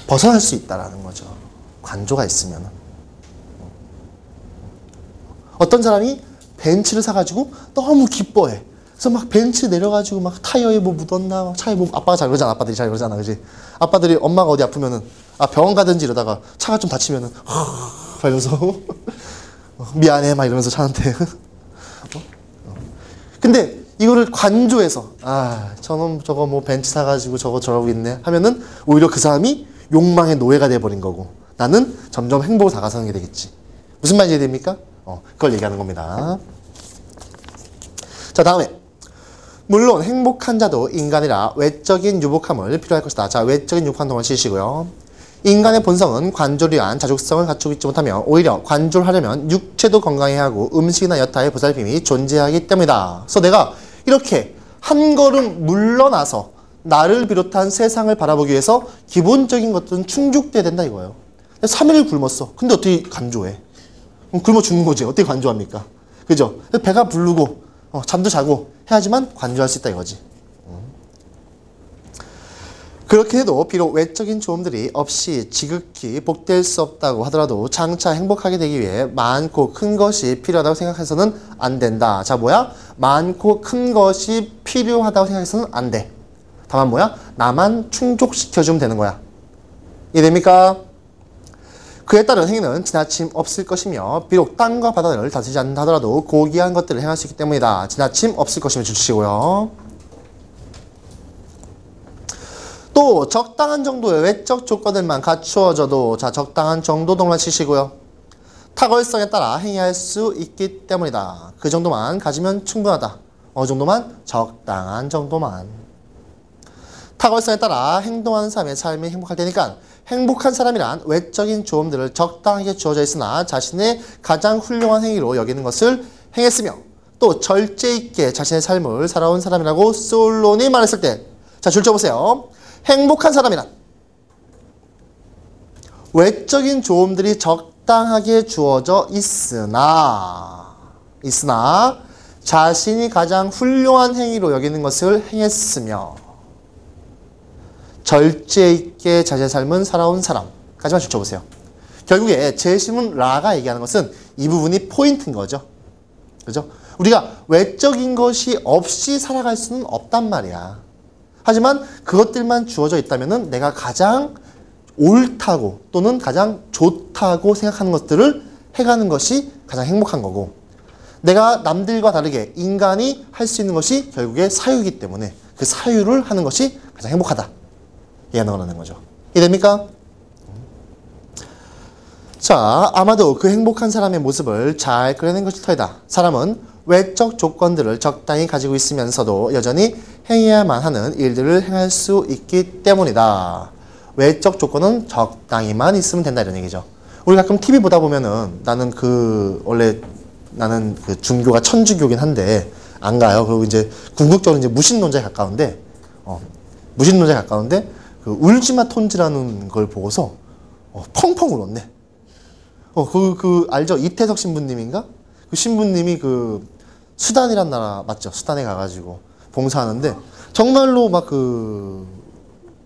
S1: 벗어날 수 있다라는 거죠. 관조가 있으면. 어떤 사람이 벤츠를 사가지고 너무 기뻐해. 그래서 막 벤츠 내려가지고 막 타이어에 뭐 묻었나, 차에 뭐, 아빠가 잘 그러잖아. 아빠들이 잘 그러잖아. 그지? 아빠들이 엄마가 어디 아프면은, 병원 가든지 이러다가 차가 좀 다치면은, 이러면서, 미안해, 막 이러면서 차한테. 근데 이거를 관조해서, 저놈 저거 뭐 벤츠 사가지고 저러고 있네 하면은 오히려 그 사람이 욕망의 노예가 돼버린 거고 나는 점점 행복으로 다가서는 게 되겠지. 무슨 말인지 이해됩니까? 그걸 얘기하는 겁니다. 자, 다음에 물론 행복한 자도 인간이라 외적인 유복함을 필요할 것이다. 자, 외적인 유복함 동안 치시고요. 인간의 본성은 관조를 위한 자족성을 갖추고 있지 못하며 오히려 관조를 하려면 육체도 건강해야 하고 음식이나 여타의 보살핌이 존재하기 때문이다. 그래서 내가 이렇게 한 걸음 물러나서 나를 비롯한 세상을 바라보기 위해서 기본적인 것들은 충족돼야 된다 이거예요. 3일을 굶었어. 근데 어떻게 관조해? 굶어 죽는 거지. 어떻게 관조합니까? 그죠? 배가 부르고 잠도 자고 해야지만 관조할 수 있다 이거지. 그렇게 해도 비록 외적인 조음들이 없이 지극히 복될 수 없다고 하더라도 장차 행복하게 되기 위해 많고 큰 것이 필요하다고 생각해서는 안 된다. 자, 뭐야? 많고 큰 것이 필요하다고 생각해서는 안 돼. 다만 뭐야? 나만 충족시켜주면 되는 거야. 이해됩니까? 그에 따른 행위는 지나침 없을 것이며 비록 땅과 바다를 다스리지 않는다 하더라도 고귀한 것들을 행할 수 있기 때문이다. 지나침 없을 것이며 주시고요. 또 적당한 정도의 외적 조건들만 갖추어져도 자 적당한 정도 동안 치시고요. 탁월성에 따라 행위할 수 있기 때문이다. 그 정도만 가지면 충분하다. 어느 정도만? 적당한 정도만. 탁월성에 따라 행동하는 사람의 삶이 행복할 테니까 행복한 사람이란 외적인 조음들을 적당하게 주어져 있으나 자신의 가장 훌륭한 행위로 여기는 것을 행했으며 또 절제 있게 자신의 삶을 살아온 사람이라고 솔론이 말했을 때 자, 줄 쳐보세요. 행복한 사람이란 외적인 조음들이 적당하게 주어져 있으나 자신이 가장 훌륭한 행위로 여기는 것을 행했으며 절제 있게 자신의 삶은 살아온 사람까지만 줄쳐보세요. 결국에 제시문 라가 얘기하는 것은 이 부분이 포인트인 거죠. 그죠? 우리가 외적인 것이 없이 살아갈 수는 없단 말이야. 하지만 그것들만 주어져 있다면 내가 가장 옳다고 또는 가장 좋다고 생각하는 것들을 해가는 것이 가장 행복한 거고 내가 남들과 다르게 인간이 할 수 있는 것이 결국에 사유이기 때문에 그 사유를 하는 것이 가장 행복하다. 얘기하는 거죠. 이해됩니까? 자, 아마도 그 행복한 사람의 모습을 잘 그려낸 것이 터이다. 사람은 외적 조건들을 적당히 가지고 있으면서도 여전히 행해야만 하는 일들을 행할 수 있기 때문이다. 외적 조건은 적당히만 있으면 된다 이런 얘기죠. 우리 가끔 TV 보다 보면은 원래 나는 그 중교가 천주교긴 한데 안 가요. 그리고 이제 궁극적으로 이제 무신론자에 가까운데 그 울지마 톤지라는 걸 보고서 펑펑 울었네. 알죠? 이태석 신부님인가? 그 신부님이 그 수단이란 나라 맞죠? 수단에 가가지고 봉사하는데 정말로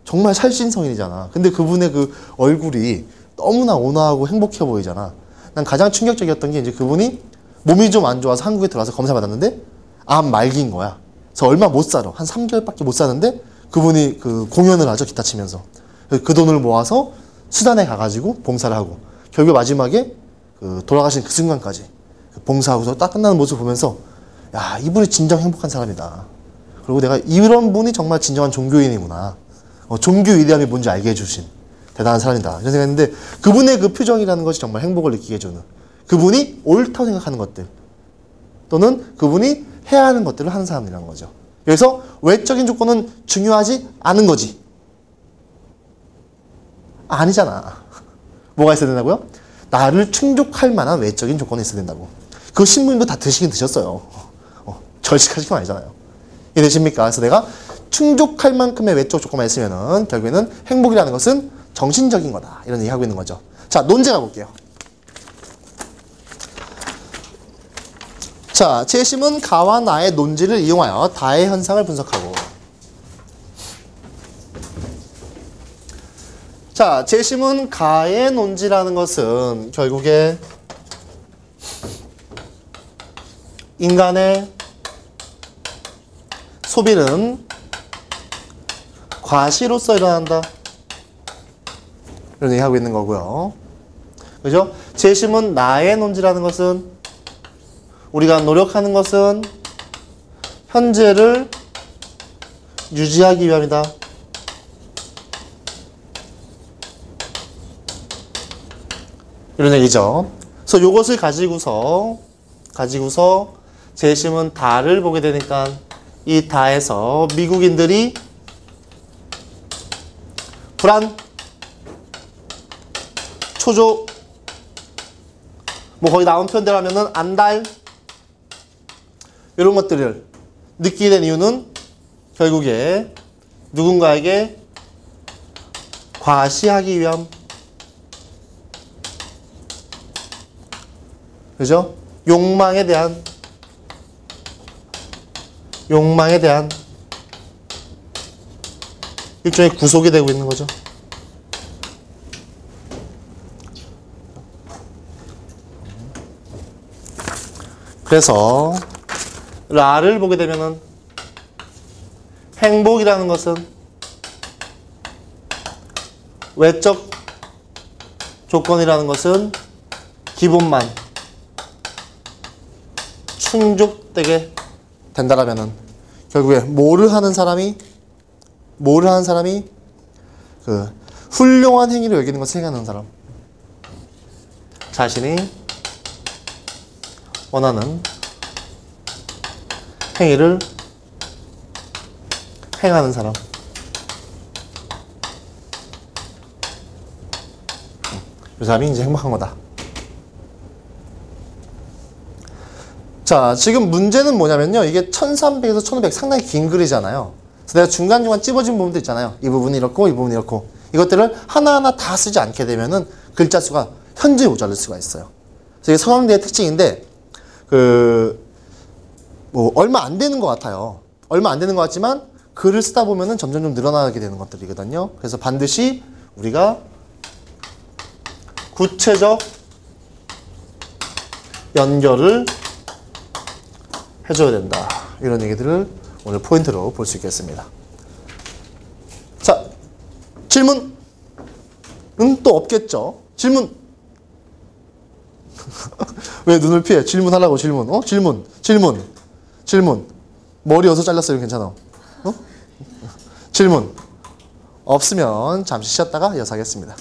S1: 정말 살신성인이잖아. 근데 그분의 그 얼굴이 너무나 온화하고 행복해 보이잖아. 난 가장 충격적이었던 게 이제 그분이 몸이 좀 안 좋아서 한국에 들어와서 검사 받았는데 암 말기인 거야. 그래서 얼마 못 살아. 한 3개월밖에 못 사는데 그분이 그 공연을 하죠. 기타 치면서. 그 돈을 모아서 수단에 가가지고 봉사를 하고 결국 마지막에 돌아가신 그 순간까지 봉사하고서 딱 끝나는 모습을 보면서 야, 이분이 진정 행복한 사람이다. 그리고 내가 이런 분이 정말 진정한 종교인이구나. 종교 위대함이 뭔지 알게 해주신 대단한 사람이다. 이런 생각했는데 그분의 그 표정이라는 것이 정말 행복을 느끼게 해주는 그분이 옳다고 생각하는 것들 또는 그분이 해야 하는 것들을 하는 사람이라는 거죠. 그래서 외적인 조건은 중요하지 않은 거지. 아니잖아. 뭐가 있어야 된다고요? 나를 충족할 만한 외적인 조건이 있어야 된다고. 그 신부님도 다 드시긴 드셨어요. 절식하실 건 아니잖아요. 이해되십니까? 그래서 내가 충족할 만큼의 외적 조건만 있으면은 결국에는 행복이라는 것은 정신적인 거다. 이런 얘기 하고 있는 거죠. 자, 논제 가볼게요. 자, 재심은 가와 나의 논지를 이용하여 다의 현상을 분석하고. 자, 재심은 가의 논지라는 것은 결국에 인간의 소비는 과시로서 일어난다. 이런 얘기 하고 있는 거고요. 그죠? 재심은 나의 논지라는 것은 우리가 노력하는 것은 현재를 유지하기 위함이다. 이런 얘기죠. 그래서 이것을 가지고서 재심은 다를 보게 되니까 이 다에서 미국인들이 불안, 초조, 뭐 거기 나온 표현대로 하면은 안달 이런 것들을 느끼게 된 이유는 결국에 누군가에게 과시하기 위함. 그죠? 욕망에 대한 일종의 구속이 되고 있는 거죠. 그래서 라를 보게 되면은 행복이라는 것은 외적 조건이라는 것은 기본만 충족되게 된다라면은 결국에 뭐를 하는 사람이 그 훌륭한 행위를 여기는 것을 행하는 사람, 자신이 원하는 행위를 행하는 사람. 이 사람이 이제 행복한 거다. 자, 지금 문제는 뭐냐면요. 이게 1300에서 1500 상당히 긴 글이잖아요. 그래서 내가 중간중간 찝어진 부분도 있잖아요. 이 부분이 이렇고, 이 부분이 이렇고. 이것들을 하나하나 다 쓰지 않게 되면은 글자 수가 현저히 모자랄 수가 있어요. 그래서 이게 서강대의 특징인데, 얼마 안 되는 것 같아요. 얼마 안 되는 것 같지만, 글을 쓰다 보면은 점점 좀 늘어나게 되는 것들이거든요. 그래서 반드시 우리가 구체적 연결을 해줘야 된다. 이런 얘기들을 오늘 포인트로 볼 수 있겠습니다. 자, 질문은 또 없겠죠? 질문. 왜 눈을 피해? 질문하라고 질문. 질문. 머리 어디서 잘랐어요? 괜찮아. 질문. 없으면 잠시 쉬었다가 이어서 하겠습니다.